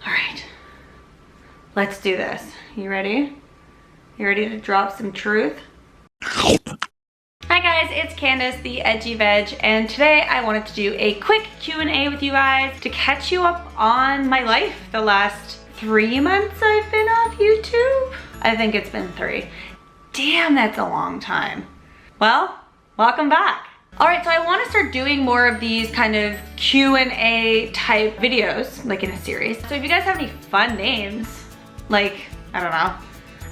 All right, let's do this. You ready? You ready to drop some truth? Hi guys, it's Candace, the Edgy Veg, and today I wanted to do a quick Q&A with you guys to catch you up on my life the last 3 months I've been off YouTube. I think it's been 3. Damn, that's a long time. Well, welcome back. All right, so I want to start doing more of these kind of Q&A type videos, like in a series. So if you guys have any fun names, like, I don't know,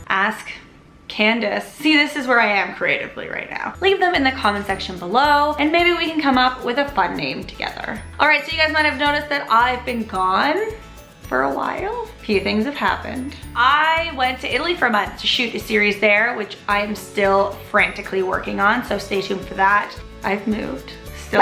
Ask Candace. See, this is where I am creatively right now. Leave them in the comment section below and maybe we can come up with a fun name together. All right, so you guys might have noticed that I've been gone for a while. A few things have happened. I went to Italy for a month to shoot a series there, which I am still frantically working on, so stay tuned for that. I've moved, still.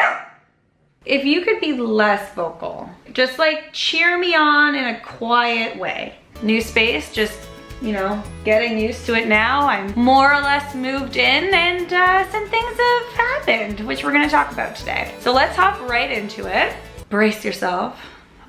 If you could be less vocal, just like cheer me on in a quiet way. New space, just, you know, getting used to it now. I'm more or less moved in and some things have happened, which we're gonna talk about today. So let's hop right into it. Brace yourself.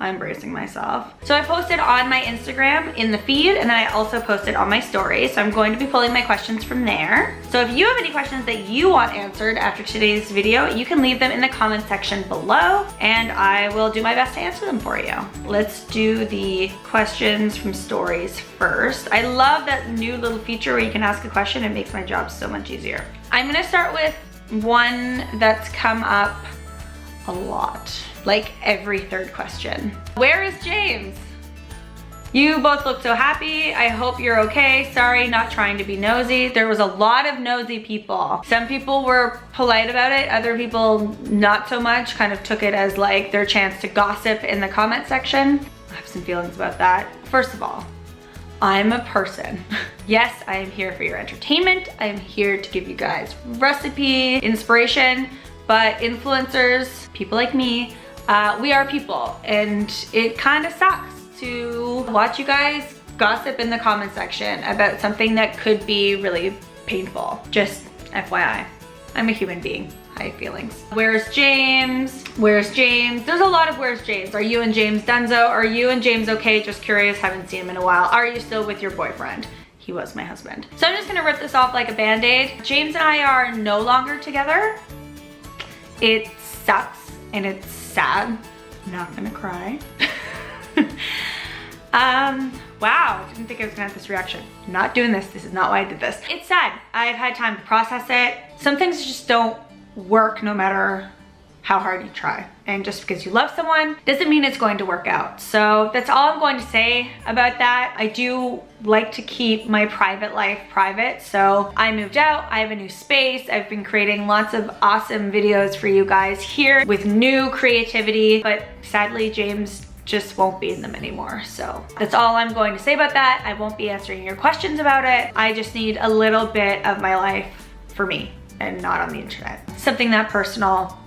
I'm bracing myself. So I posted on my Instagram in the feed and then I also posted on my story. So I'm going to be pulling my questions from there. So if you have any questions that you want answered after today's video, you can leave them in the comment section below and I will do my best to answer them for you. Let's do the questions from stories first. I love that new little feature where you can ask a question. It makes my job so much easier. I'm gonna start with one that's come up a lot. Like every third question. Where is James? You both look so happy. I hope you're okay. Sorry, not trying to be nosy. There was a lot of nosy people. Some people were polite about it. Other people not so much, kind of took it as like their chance to gossip in the comment section. I have some feelings about that. First of all, I'm a person. Yes, I am here for your entertainment. I am here to give you guys recipe, inspiration, but influencers, people like me, we are people and it kind of sucks to watch you guys gossip in the comment section about something that could be really painful. Just FYI, I'm a human being. I have feelings. Where's James? Where's James? There's a lot of where's James. Are you and James Dunzo? Are you and James okay? Just curious, haven't seen him in a while. Are you still with your boyfriend? He was my husband. So I'm just gonna rip this off like a band-aid. James and I are no longer together. It sucks and it's sad. I'm not gonna cry. Wow, didn't think I was gonna have this reaction. I'm not doing this. This is not why I did this. It's sad. I've had time to process it. Some things just don't work no matter how hard you try. And just because you love someone doesn't mean it's going to work out. So that's all I'm going to say about that. I do like to keep my private life private. So I moved out, I have a new space. I've been creating lots of awesome videos for you guys here with new creativity, but sadly James just won't be in them anymore. So that's all I'm going to say about that. I won't be answering your questions about it. I just need a little bit of my life for me and not on the internet. Something that personal.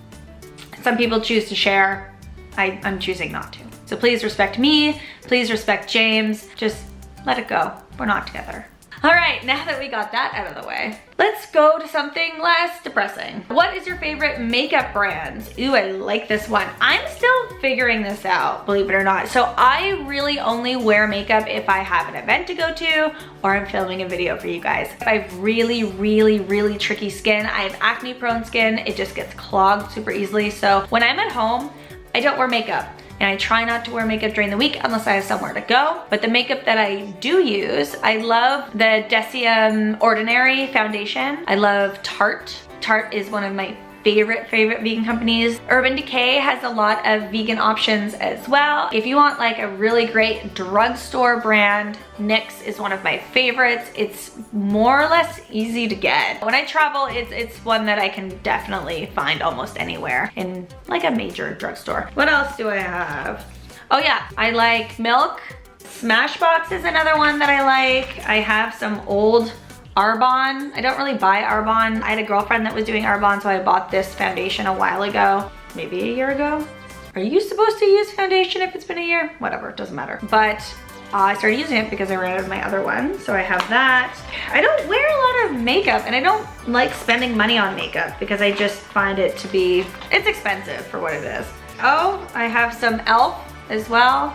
Some people choose to share. I'm choosing not to. So please respect me. Please respect James. Just let it go. We're not together. All right, now that we got that out of the way, let's go to something less depressing. What is your favorite makeup brand? Ooh, I like this one. I'm still figuring this out, believe it or not. So I really only wear makeup if I have an event to go to or I'm filming a video for you guys. I have really, really, really tricky skin. I have acne prone skin. It just gets clogged super easily. So when I'm at home, I don't wear makeup. And I try not to wear makeup during the week unless I have somewhere to go. But the makeup that I do use, I love the Decium Ordinary foundation. I love Tarte. Tarte is one of my favorite vegan companies. Urban Decay has a lot of vegan options as well. If you want like a really great drugstore brand, NYX is one of my favorites. It's more or less easy to get. When I travel, it's one that I can definitely find almost anywhere in like a major drugstore. What else do I have? Oh yeah, I like Milk. Smashbox is another one that I like. I have some old Arbonne. I don't really buy Arbonne. I had a girlfriend that was doing Arbonne, so I bought this foundation a while ago, maybe a year ago. Are you supposed to use foundation if it's been a year? Whatever, it doesn't matter. But I started using it because I ran out of my other one, so I have that. I don't wear a lot of makeup and I don't like spending money on makeup because I just find it to be, it's expensive for what it is. Oh, I have some e.l.f. as well.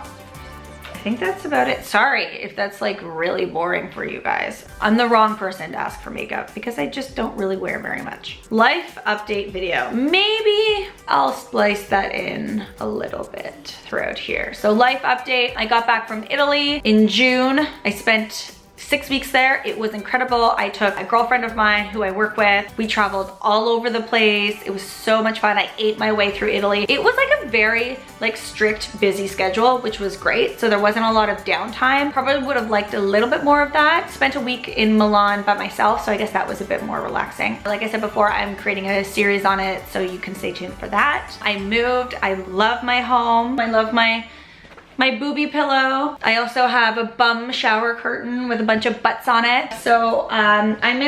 I think that's about it. Sorry if that's like really boring for you guys. I'm the wrong person to ask for makeup because I just don't really wear very much. Life update video. Maybe I'll splice that in a little bit throughout here. So life update, I got back from Italy in June. I spent 6 weeks there. It was incredible. I took a girlfriend of mine who I work with. We traveled all over the place. It was so much fun. I ate my way through Italy. It was like a very strict, busy schedule, which was great. So there wasn't a lot of downtime. Probably would have liked a little bit more of that. Spent a week in Milan by myself, so I guess that was a bit more relaxing. Like I said before, I'm creating a series on it, so you can stay tuned for that. I moved. I love my home. I love my booby pillow. I also have a bum shower curtain with a bunch of butts on it. So I'm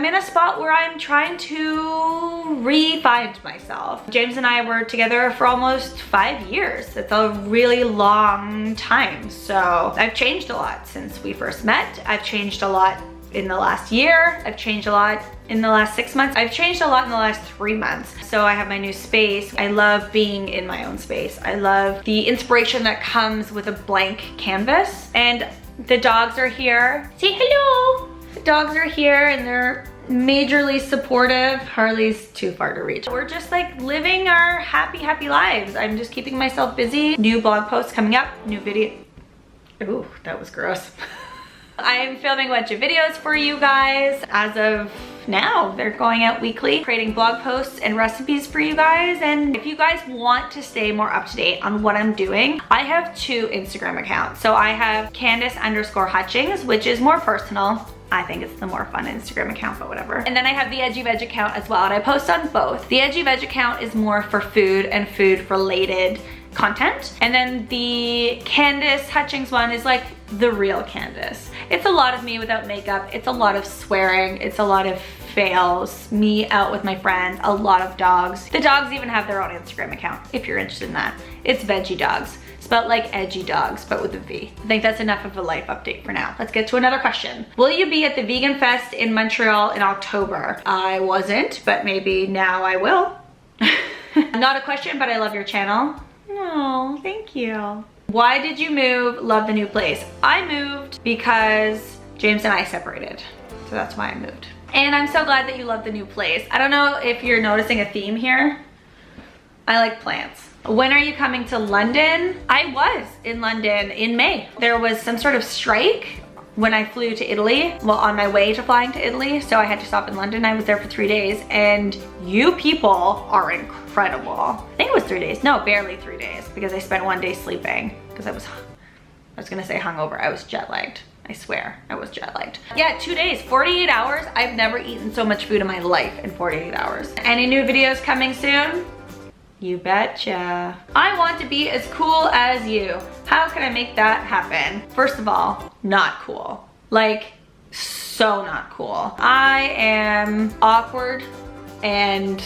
in a spot where I'm trying to re-find myself. James and I were together for almost 5 years. It's a really long time. So I've changed a lot since we first met. I've changed a lot in the last year. I've changed a lot in the last 6 months. I've changed a lot in the last 3 months. So I have my new space. I love being in my own space. I love the inspiration that comes with a blank canvas. And the dogs are here. Say hello. The dogs are here and they're majorly supportive. Harley's too far to reach. We're just like living our happy lives. I'm just keeping myself busy. New blog posts coming up, new video. Ooh, that was gross. I'm filming a bunch of videos for you guys. As of now, they're going out weekly, creating blog posts and recipes for you guys. And if you guys want to stay more up to date on what I'm doing, I have 2 Instagram accounts. So I have Candace_Hutchings, which is more personal. I think it's the more fun Instagram account, but whatever. And then I have the Edgy Veg account as well, and I post on both. The Edgy Veg account is more for food and food related content. And then the Candace Hutchings one is like the real Candace. It's a lot of me without makeup. It's a lot of swearing. It's a lot of fails. Me out with my friends. A lot of dogs. The dogs even have their own Instagram account if you're interested in that. It's Veggie Dogs. Spelled like edgy dogs, but with a V. I think that's enough of a life update for now. Let's get to another question. Will you be at the Vegan Fest in Montreal in October? I wasn't, but maybe now I will. Not a question, but I love your channel. Oh, thank you. Why did you move? Love the new place. I moved because James and I separated. So that's why I moved. And I'm so glad that you love the new place. I don't know if you're noticing a theme here. I like plants. When are you coming to London? I was in London in May. There was some sort of strike when I flew to Italy, well, on my way to flying to Italy, so I had to stop in London. I was there for 3 days, and you people are incredible. I think it was 3 days. No, barely 3 days, because I spent 1 day sleeping, because I was gonna say hungover. I was jet lagged. I swear, I was jet lagged. Yeah, 2 days, 48 hours. I've never eaten so much food in my life in 48 hours. Any new videos coming soon? You betcha. I want to be as cool as you. How can I make that happen? First of all, not cool. Like, so not cool. I am awkward and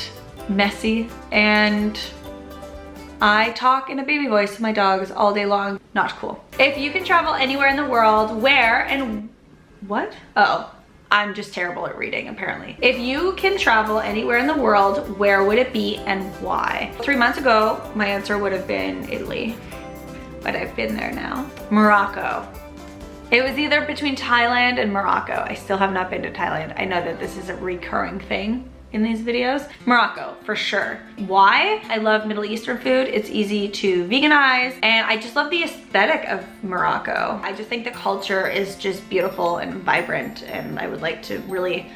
messy, and I talk in a baby voice to my dogs all day long. Not cool. If you can travel anywhere in the world, where and what? Oh. I'm just terrible at reading, apparently. If you can travel anywhere in the world, where would it be and why? 3 months ago, my answer would have been Italy, but I've been there now. Morocco. It was either between Thailand and Morocco. I still have not been to Thailand. I know that this is a recurring thing in these videos. Morocco, for sure. Why? I love Middle Eastern food. It's easy to veganize, and I just love the aesthetic of Morocco. I just think the culture is just beautiful and vibrant, and I would like to really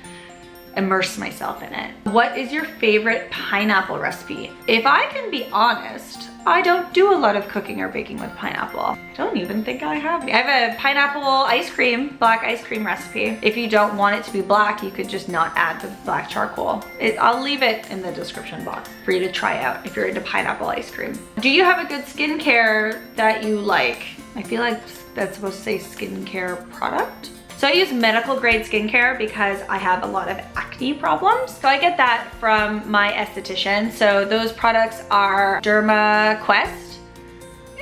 immerse myself in it. What is your favorite pineapple recipe? If I can be honest, I don't do a lot of cooking or baking with pineapple. I don't even think I have. I have a pineapple ice cream, black ice cream recipe. If you don't want it to be black, you could just not add the black charcoal. I'll leave it in the description box for you to try out if you're into pineapple ice cream. Do you have a good skincare that you like? I feel like that's supposed to say skincare product. So I use medical grade skincare because I have a lot of acne problems. So I get that from my esthetician. So those products are DermaQuest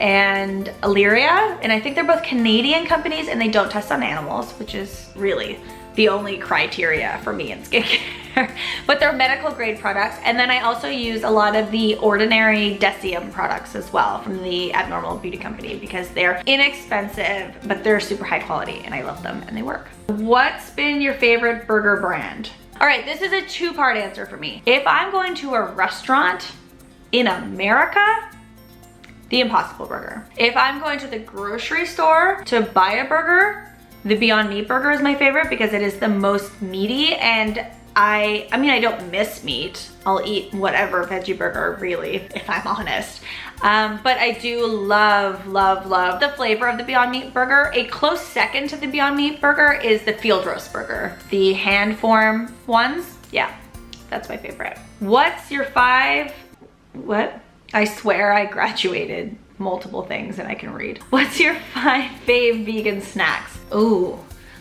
and Illyria. And I think they're both Canadian companies, and they don't test on animals, which is really the only criteria for me in skincare. But they're medical grade products. And then I also use a lot of the Ordinary Decium products as well from the Abnormal Beauty Company because they're inexpensive, but they're super high quality and I love them and they work. What's been your favorite burger brand? All right, this is a two-part answer for me. If I'm going to a restaurant in America, the Impossible Burger. If I'm going to the grocery store to buy a burger, the Beyond Meat burger is my favorite because it is the most meaty, and I mean, I don't miss meat. I'll eat whatever veggie burger, really, if I'm honest. But I do love the flavor of the Beyond Meat burger. A close second to the Beyond Meat burger is the field roast burger. The hand form ones, yeah, that's my favorite. What's your what? I swear I graduated multiple things and I can read. What's your 5 fave vegan snacks? Ooh,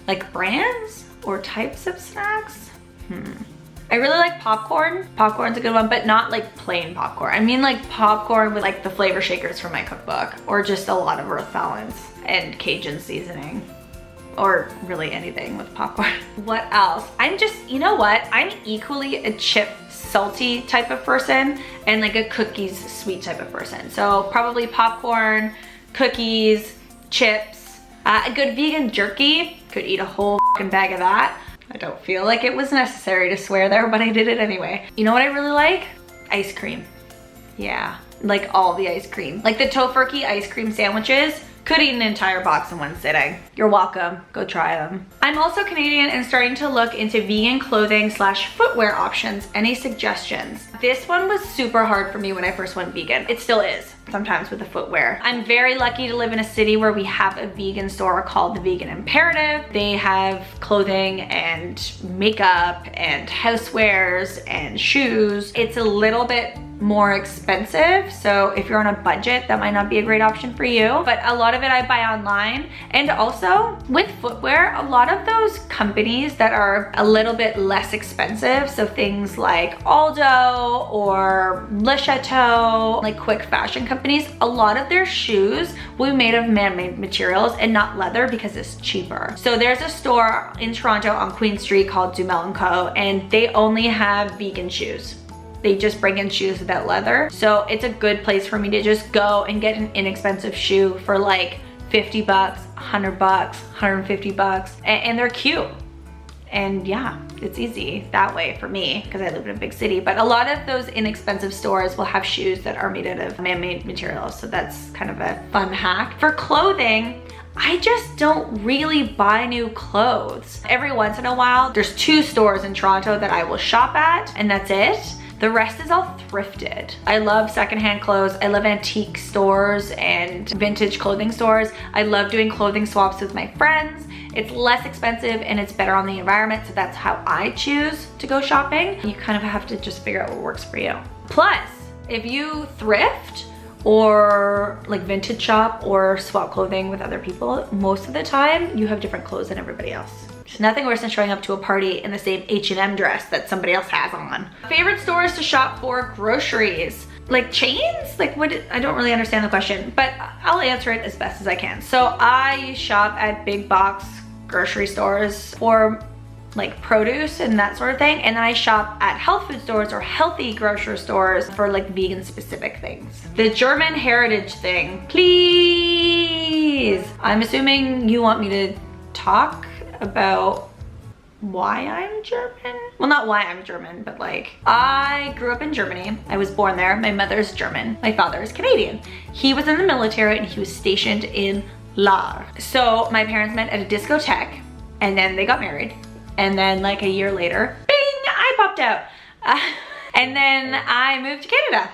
like brands or types of snacks? I really like popcorn. Popcorn's a good one, but not like plain popcorn. I mean like popcorn with like the flavor shakers from my cookbook, or just a lot of earth balance and Cajun seasoning, or really anything with popcorn. What else? I'm just, you know what? I'm equally a chip salty type of person and like a cookies sweet type of person. So probably popcorn, cookies, chips, a good vegan jerky. Could eat a whole fucking bag of that. I don't feel like it was necessary to swear there, but I did it anyway. You know what I really like? Ice cream. Yeah, like all the ice cream. Like the Tofurkey ice cream sandwiches. Could eat an entire box in one sitting. You're welcome, go try them. I'm also Canadian and starting to look into vegan clothing / footwear options. Any suggestions? This one was super hard for me when I first went vegan. It still is sometimes with the footwear. I'm very lucky to live in a city where we have a vegan store called The Vegan Imperative. They have clothing and makeup and housewares and shoes. It's a little bit more expensive, so if you're on a budget, that might not be a great option for you, but a lot of it I buy online. And also with footwear, a lot of those companies that are a little bit less expensive, so things like Aldo or Le Chateau, like quick fashion companies, a lot of their shoes will be made of man-made materials and not leather because it's cheaper. So there's a store in Toronto on Queen Street called Dumel & Co, and they only have vegan shoes. They just bring in shoes without leather. So it's a good place for me to just go and get an inexpensive shoe for like 50 bucks, 100 bucks, 150 bucks, and they're cute. And yeah, it's easy that way for me because I live in a big city. But a lot of those inexpensive stores will have shoes that are made out of man-made materials. So that's kind of a fun hack. For clothing, I just don't really buy new clothes. Every once in a while, there's 2 stores in Toronto that I will shop at, and that's it. The rest is all thrifted. I love secondhand clothes. I love antique stores and vintage clothing stores. I love doing clothing swaps with my friends. It's less expensive and it's better on the environment, so that's how I choose to go shopping. You kind of have to just figure out what works for you. Plus, if you thrift or like vintage shop or swap clothing with other people, most of the time you have different clothes than everybody else. There's nothing worse than showing up to a party in the same H&M dress that somebody else has on. Favorite stores to shop for groceries? Like chains? Like what? I don't really understand the question, but I'll answer it as best as I can. So I shop at big box grocery stores for like produce and that sort of thing. And then I shop at health food stores or healthy grocery stores for like vegan specific things. The German heritage thing, please. I'm assuming you want me to talk about why I'm German? Well, not why I'm German, but like, I grew up in Germany. I was born there. My mother's German. My father is Canadian. He was in the military and he was stationed in Lahr. So my parents met at a discotheque and then they got married. And then like a year later, bing, I popped out. And then I moved to Canada.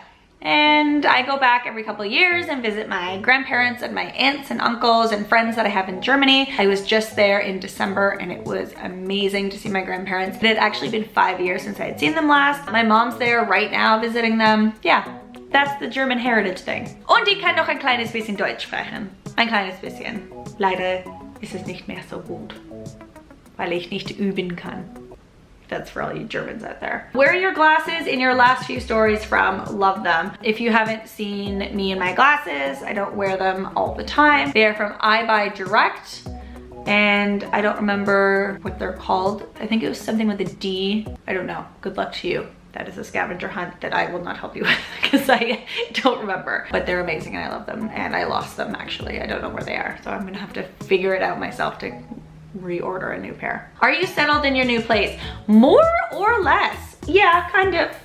And I go back every couple of years and visit my grandparents and my aunts and uncles and friends that I have in Germany. I was just there in December and it was amazing to see my grandparents. It had actually been 5 years since I had seen them last. My mom's there right now visiting them. Yeah, that's the German heritage thing. Und ich kann noch ein kleines bisschen Deutsch sprechen. Ein kleines bisschen. Leider ist es nicht mehr so gut, weil ich nicht üben kann. That's for all you Germans out there. Where are your glasses in your last few stories from? Love them. If you haven't seen me in my glasses, I don't wear them all the time. They are from I Buy Direct. and I don't remember what they're called. I think it was something with a D. I don't know. Good luck to you. That is a scavenger hunt that I will not help you with because I don't remember. But they're amazing and I love them. And I lost them actually. I don't know where they are. So I'm gonna have to figure it out myself to reorder a new pair. Are you settled in your new place? More or less? Yeah, kind of.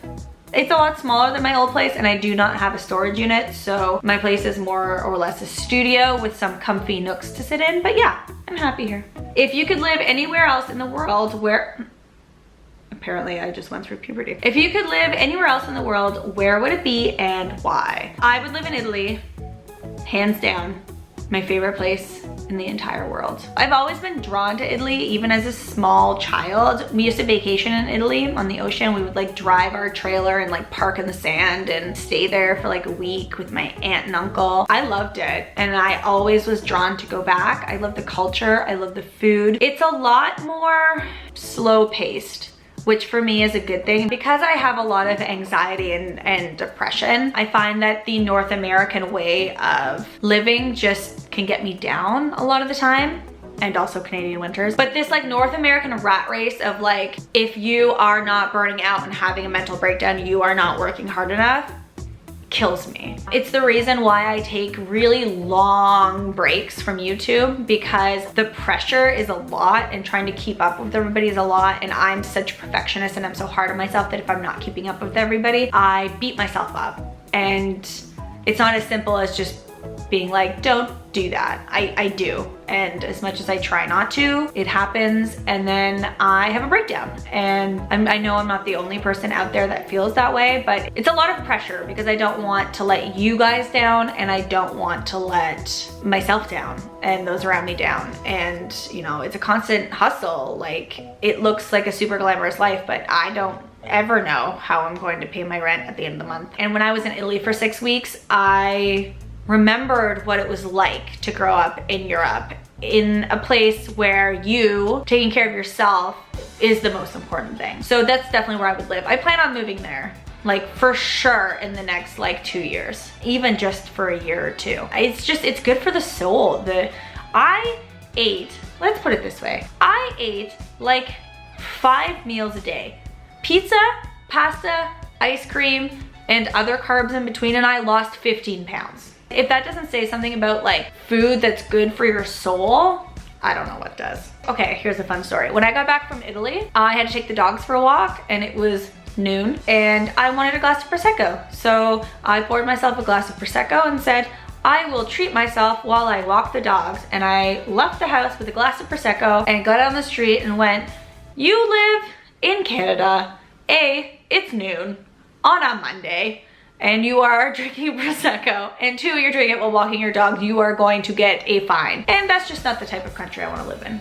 It's a lot smaller than my old place and I do not have a storage unit. So my place is more or less a studio with some comfy nooks to sit in. But yeah, I'm happy here. If you could live anywhere else in the world where... Apparently I just went through puberty. If you could live anywhere else in the world, where would it be and why? I would live in Italy, hands down. My favorite place in the entire world. I've always been drawn to Italy, even as a small child. We used to vacation in Italy on the ocean. We would like drive our trailer and like park in the sand and stay there for like a week with my aunt and uncle. I loved it and I always was drawn to go back. I love the culture, I love the food. It's a lot more slow paced, which for me is a good thing. Because I have a lot of anxiety and depression, I find that the North American way of living just can get me down a lot of the time, and also Canadian winters. But this like North American rat race of like, if you are not burning out and having a mental breakdown, you are not working hard enough, kills me. It's the reason why I take really long breaks from YouTube, because the pressure is a lot and trying to keep up with everybody is a lot, and I'm such a perfectionist and I'm so hard on myself that if I'm not keeping up with everybody, I beat myself up. And it's not as simple as just being like, don't do that. I do. And as much as I try not to, it happens and then I have a breakdown. And I know I'm not the only person out there that feels that way, but it's a lot of pressure because I don't want to let you guys down and I don't want to let myself down and those around me down. And you know, it's a constant hustle. Like, it looks like a super glamorous life, but I don't ever know how I'm going to pay my rent at the end of the month. And when I was in Italy for 6 weeks, I remembered what it was like to grow up in Europe, in a place where you taking care of yourself is the most important thing. So that's definitely where I would live. I plan on moving there, like for sure in the next like 2 years, even just for a year or two. It's good for the soul. I ate, let's put it this way, I ate like 5 meals a day. Pizza, pasta, ice cream, and other carbs in between, and I lost 15 pounds. If that doesn't say something about like food that's good for your soul, I don't know what does. Okay, here's a fun story. When I got back from Italy, I had to take the dogs for a walk and it was noon and I wanted a glass of Prosecco. So I poured myself a glass of Prosecco and said, I will treat myself while I walk the dogs. And I left the house with a glass of Prosecco and got out on the street and went, you live in Canada. A, it's noon on a Monday. And you are drinking Prosecco, and 2, you're doing it while walking your dog, you are going to get a fine. And that's just not the type of country I want to live in.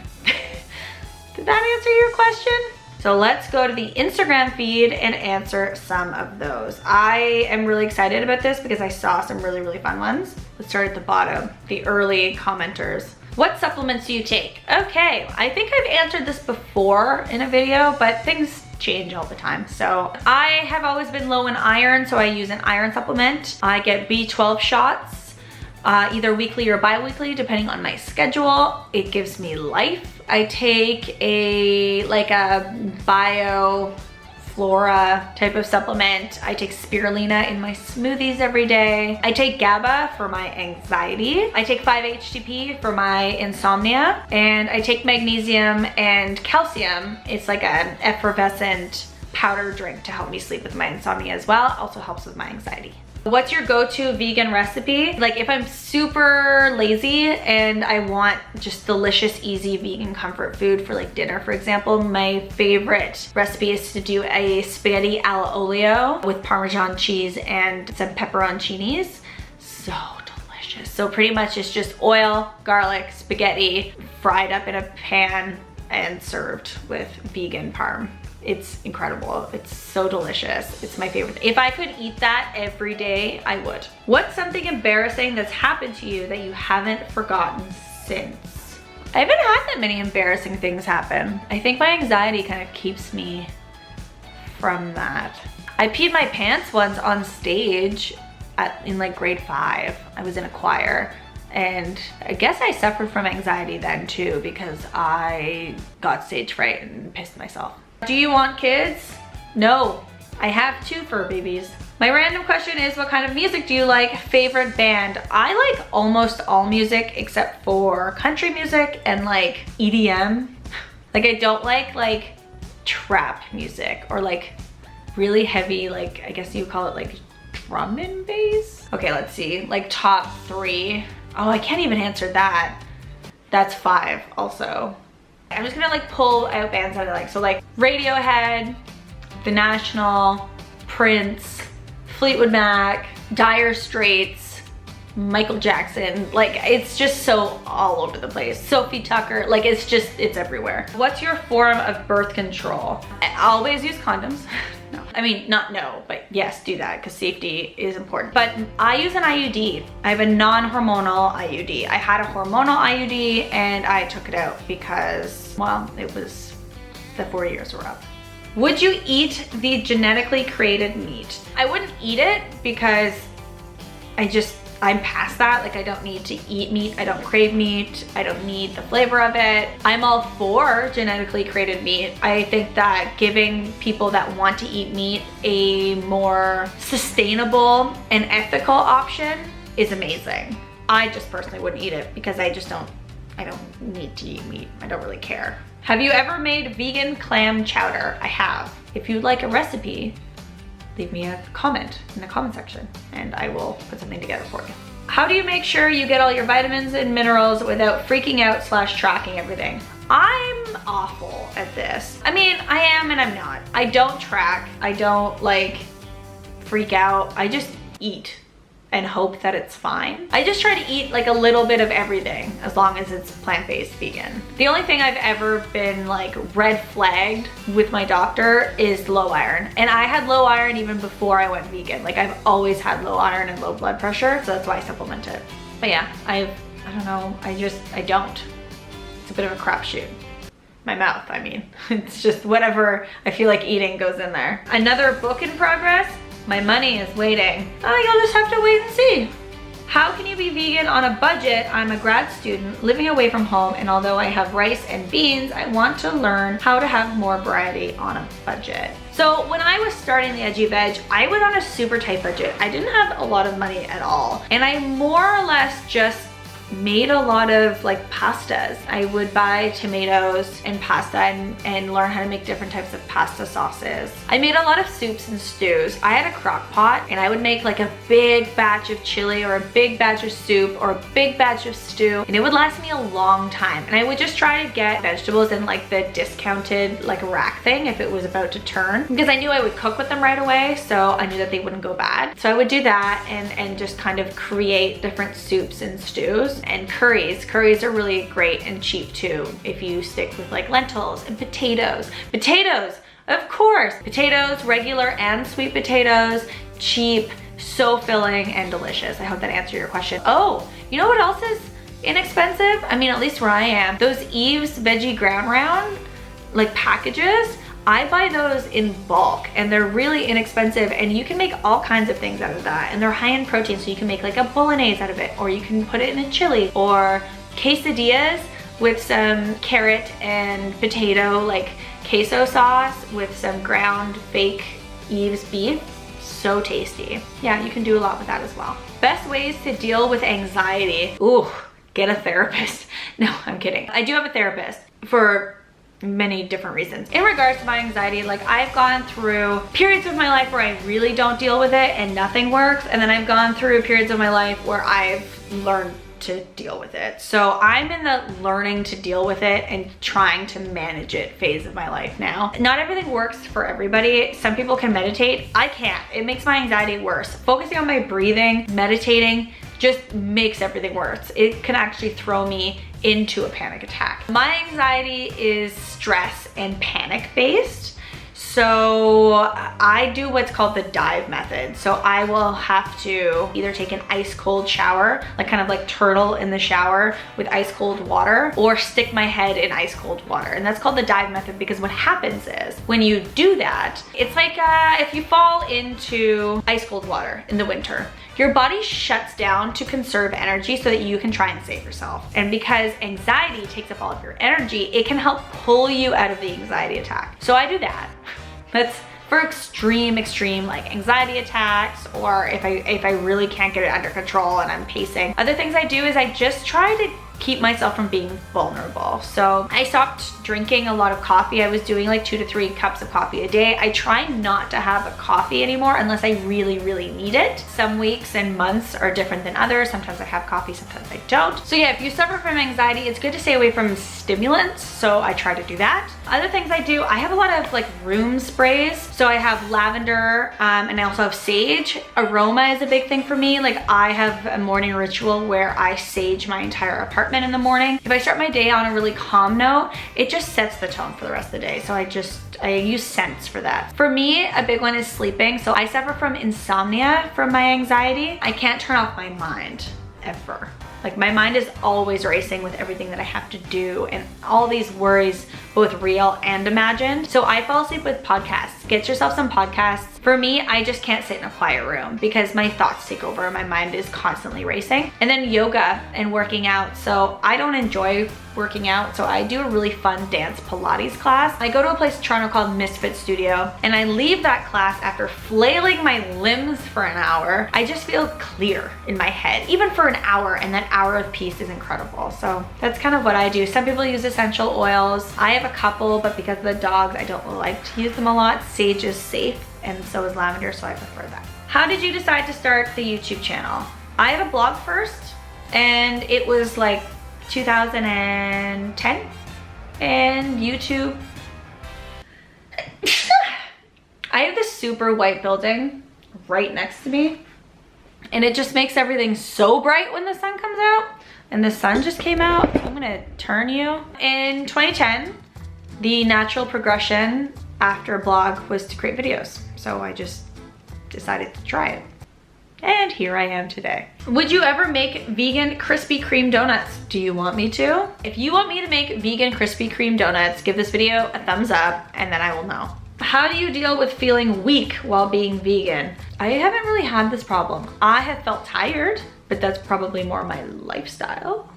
Did that answer your question? So let's go to the Instagram feed and answer some of those. I am really excited about this because I saw some really, really fun ones. Let's start at the bottom, the early commenters. What supplements do you take? Okay, I think I've answered this before in a video, but things change all the time. So I have always been low in iron, so I use an iron supplement. I get B12 shots, either weekly or bi-weekly, depending on my schedule. It gives me life. I take a bio flora type of supplement. I take spirulina in my smoothies every day. I take GABA for my anxiety. I take 5-HTP for my insomnia. And I take magnesium and calcium. It's like an effervescent powder drink to help me sleep with my insomnia as well. Also helps with my anxiety. What's your go-to vegan recipe? Like if I'm super lazy and I want just delicious, easy vegan comfort food for like dinner, for example, my favorite recipe is to do a spaghetti alla olio with Parmesan cheese and some pepperoncinis. So delicious. So pretty much it's just oil, garlic, spaghetti, fried up in a pan and served with vegan parm. It's incredible. It's so delicious. It's my favorite. If I could eat that every day, I would. What's something embarrassing that's happened to you that you haven't forgotten since? I haven't had that many embarrassing things happen. I think my anxiety kind of keeps me from that. I peed my pants once on stage in like grade 5. I was in a choir And I guess I suffered from anxiety then too, because I got stage fright and pissed myself. Do you want kids? No, I have 2 fur babies. My random question is, what kind of music do you like? Favorite band? I like almost all music except for country music and like EDM. Like I don't like trap music or like really heavy, like I guess you call it like drum and bass. Okay, let's see, like top 3. Oh, I can't even answer that. That's 5 also. I'm just gonna like pull out bands that I like. So like Radiohead, The National, Prince, Fleetwood Mac, Dire Straits, Michael Jackson. Like it's just so all over the place. Sophie Tucker, like it's everywhere. What's your form of birth control? I always use condoms. No, I mean, not no, but yes, do that because safety is important. But I use an IUD. I have a non-hormonal IUD. I had a hormonal IUD and I took it out because, well, it was, the 4 years were up. Would you eat the genetically created meat? I wouldn't eat it because I'm past that. Like I don't need to eat meat. I don't crave meat. I don't need the flavor of it. I'm all for genetically created meat. I think that giving people that want to eat meat a more sustainable and ethical option is amazing. I just personally wouldn't eat it because I don't need to eat meat. I don't really care. Have you ever made vegan clam chowder? I have. If you'd like a recipe, leave me a comment in the comment section and I will put something together for you. How do you make sure you get all your vitamins and minerals without freaking out / tracking everything? I'm awful at this. I mean, I am and I'm not. I don't track. I don't like freak out. I just eat and hope that it's fine. I just try to eat like a little bit of everything as long as it's plant-based vegan. The only thing I've ever been like red flagged with my doctor is low iron. And I had low iron even before I went vegan. Like I've always had low iron and low blood pressure, so that's why I supplement it. But yeah, I don't know, I don't. It's a bit of a crapshoot. My mouth, I mean. It's just whatever I feel like eating goes in there. Another book in progress. My money is waiting. Oh, you'll just have to wait and see. How can you be vegan on a budget? I'm a grad student living away from home, and although I have rice and beans, I want to learn how to have more variety on a budget. So when I was starting the Edgy Veg, I was on a super tight budget. I didn't have a lot of money at all. And I more or less just made a lot of like pastas. I would buy tomatoes and pasta and learn how to make different types of pasta sauces. I made a lot of soups and stews. I had a crock pot and I would make like a big batch of chili or a big batch of soup or a big batch of stew, and it would last me a long time. And I would just try to get vegetables in like the discounted like rack thing if it was about to turn, because I knew I would cook with them right away, so I knew that they wouldn't go bad. So I would do that and just kind of create different soups and stews. And curries. Curries are really great and cheap too if you stick with like lentils and potatoes. Potatoes, of course. Potatoes, regular and sweet potatoes, cheap, so filling and delicious. I hope that answered your question. Oh, you know what else is inexpensive? I mean, at least where I am. Those Eve's Veggie Ground Round like packages, I buy those in bulk and they're really inexpensive, and you can make all kinds of things out of that, and they're high in protein, so you can make like a bolognese out of it, or you can put it in a chili, or quesadillas with some carrot and potato like queso sauce with some ground fake Eve's beef. So tasty. Yeah, you can do a lot with that as well. Best ways to deal with anxiety. Ooh, get a therapist. No, I'm kidding. I do have a therapist for many different reasons. In regards to my anxiety, like I've gone through periods of my life where I really don't deal with it and nothing works, and then I've gone through periods of my life where I've learned to deal with it. So I'm in the learning to deal with it and trying to manage it phase of my life now. Not everything works for everybody. Some people can meditate. I can't. It makes my anxiety worse. Focusing on my breathing, meditating, just makes everything worse. It can actually throw me into a panic attack. My anxiety is stress and panic based. So I do what's called the dive method. So I will have to either take an ice cold shower, like kind of like turtle in the shower with ice cold water, or stick my head in ice cold water. And that's called the dive method because what happens is when you do that, it's like if you fall into ice cold water in the winter, your body shuts down to conserve energy so that you can try and save yourself. And because anxiety takes up all of your energy, it can help pull you out of the anxiety attack. So I do that. That's for extreme like anxiety attacks, or if I really can't get it under control and I'm pacing. Other things I do is I just try to keep myself from being vulnerable. So I stopped drinking a lot of coffee. I was doing like 2 to 3 cups of coffee a day. I try not to have a coffee anymore unless I really need it. Some weeks and months are different than others. Sometimes I have coffee, sometimes I don't. So yeah, if you suffer from anxiety, it's good to stay away from stimulants. So I try to do that. Other things I do, I have a lot of like room sprays. So I have lavender and I also have sage. Aroma is a big thing for me. Like I have a morning ritual where I sage my entire apartment in the morning. If I start my day on a really calm note, it just sets the tone for the rest of the day. So I use scents for that. For me, a big one is sleeping. So I suffer from insomnia from my anxiety. I can't turn off my mind ever. Like my mind is always racing with everything that I have to do and all these worries, both real and imagined. So I fall asleep with podcasts. Get yourself some podcasts. For me, I just can't sit in a quiet room because my thoughts take over and my mind is constantly racing. And then yoga and working out. So I don't enjoy working out, so I do a really fun dance Pilates class. I go to a place in Toronto called Misfit Studio, and I leave that class after flailing my limbs for an hour. I just feel clear in my head, even for an hour, and that hour of peace is incredible. So that's kind of what I do. Some people use essential oils. I have a couple, but because of the dogs, I don't like to use them a lot. Sage is safe, and so is lavender, so I prefer that. How did you decide to start the YouTube channel? I had a blog first, and it was like 2010, and YouTube. I have this super white building right next to me, and it just makes everything so bright when the sun comes out, and the sun just came out. I'm gonna turn you. In 2010, the natural progression after a blog was to create videos, so I just decided to try it. And here I am today. Would you ever make vegan Krispy Kreme donuts? Do you want me to? If you want me to make vegan Krispy Kreme donuts, give this video a thumbs up and then I will know. How do you deal with feeling weak while being vegan? I haven't really had this problem. I have felt tired, but that's probably more my lifestyle.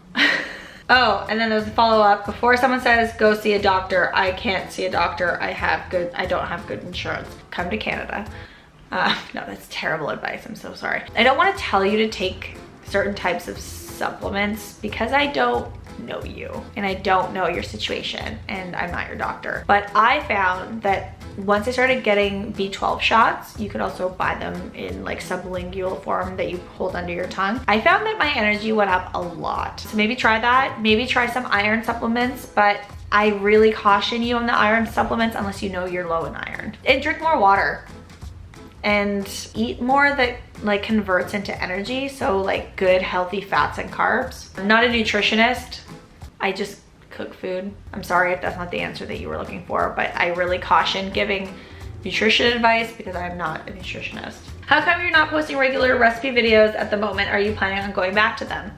Oh, and then there's a follow-up. Before someone says, go see a doctor, I can't see a doctor. I don't have good insurance. Come to Canada. No, that's terrible advice. I'm so sorry. I don't want to tell you to take certain types of supplements because I don't know you and I don't know your situation and I'm not your doctor. But I found that once I started getting B12 shots, you could also buy them in like sublingual form that you hold under your tongue. I found that my energy went up a lot. So maybe try that. Maybe try some iron supplements, but I really caution you on the iron supplements unless you know you're low in iron. And drink more water. And eat more that like converts into energy. So like good healthy fats and carbs. I'm not a nutritionist. I just cook food. I'm sorry if that's not the answer that you were looking for, but I really caution giving nutrition advice because I'm not a nutritionist. How come you're not posting regular recipe videos at the moment? Are you planning on going back to them?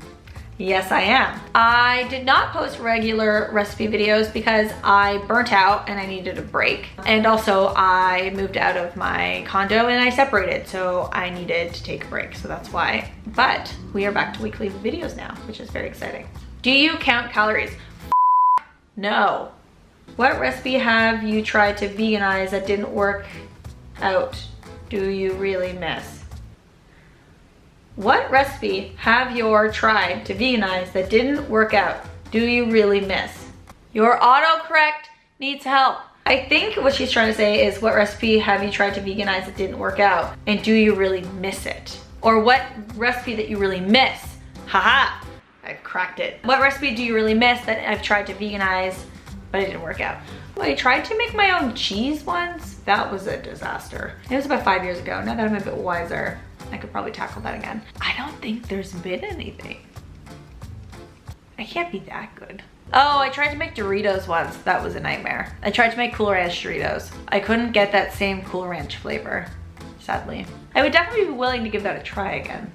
Yes, I am. I did not post regular recipe videos because I burnt out and I needed a break. And also I moved out of my condo and I separated, so I needed to take a break, so that's why. But we are back to weekly videos now, which is very exciting. Do you count calories? No. What recipe have you tried to veganize that didn't work out? Do you really miss? What recipe have you tried to veganize that didn't work out? Do you really miss? Your autocorrect needs help. I think what she's trying to say is what recipe have you tried to veganize that didn't work out? And do you really miss it? Or what recipe that you really miss? Haha, I've cracked it. What recipe do you really miss that I've tried to veganize but it didn't work out? Well, I tried to make my own cheese once. That was a disaster. It was about 5 years ago. Now that I'm a bit wiser, I could probably tackle that again. I don't think there's been anything. I can't be that good. Oh, I tried to make Doritos once. That was a nightmare. I tried to make Cool Ranch Doritos. I couldn't get that same Cool Ranch flavor, sadly. I would definitely be willing to give that a try again.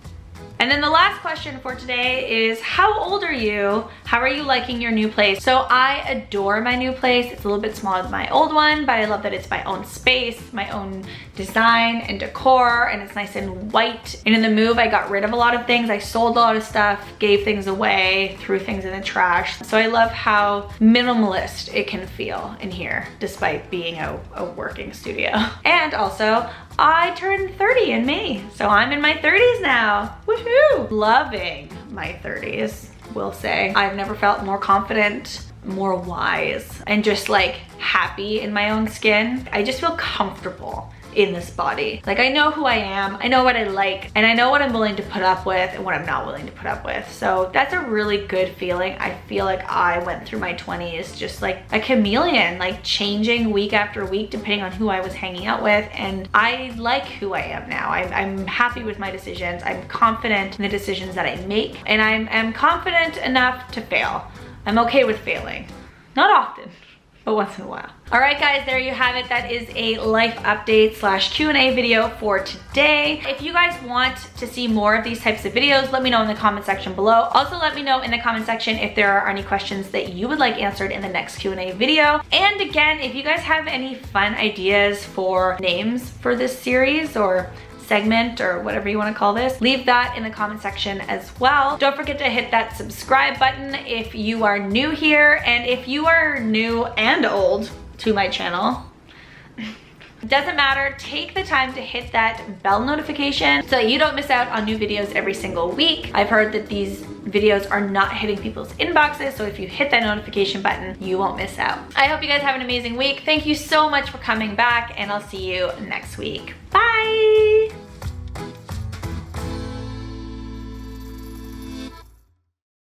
And then the last question for today is, how old are you? How are you liking your new place? So I adore my new place. It's a little bit smaller than my old one, but I love that it's my own space, my own design and decor, and it's nice and white. And in the move, I got rid of a lot of things. I sold a lot of stuff, gave things away, threw things in the trash. So I love how minimalist it can feel in here, despite being a working studio. And also, I turned 30 in May, so I'm in my 30s now. Woohoo! Loving my 30s, will say. I've never felt more confident, more wise, and just like happy in my own skin. I just feel comfortable in this body. Like, I know who I am, I know what I like, and I know what I'm willing to put up with and what I'm not willing to put up with. So that's a really good feeling. I feel like I went through my 20s just like a chameleon, like changing week after week depending on who I was hanging out with, and I like who I am now. I'm happy with my decisions. I'm confident in the decisions that I make, and I'm confident enough to fail. I'm okay with failing. Not often, but once in a while. All right, guys, there you have it. That is a life update / Q&A video for today. If you guys want to see more of these types of videos, let me know in the comment section below. Also, let me know in the comment section if there are any questions that you would like answered in the next Q&A video. And again, if you guys have any fun ideas for names for this series or segment or whatever you want to call this, leave that in the comment section as well. Don't forget to hit that subscribe button if you are new here, and if you are new and old to my channel, doesn't matter, take the time to hit that bell notification so that you don't miss out on new videos every single week. I've heard that these videos are not hitting people's inboxes, so if you hit that notification button, you won't miss out. I hope you guys have an amazing week. Thank you so much for coming back, and I'll see you next week. Bye!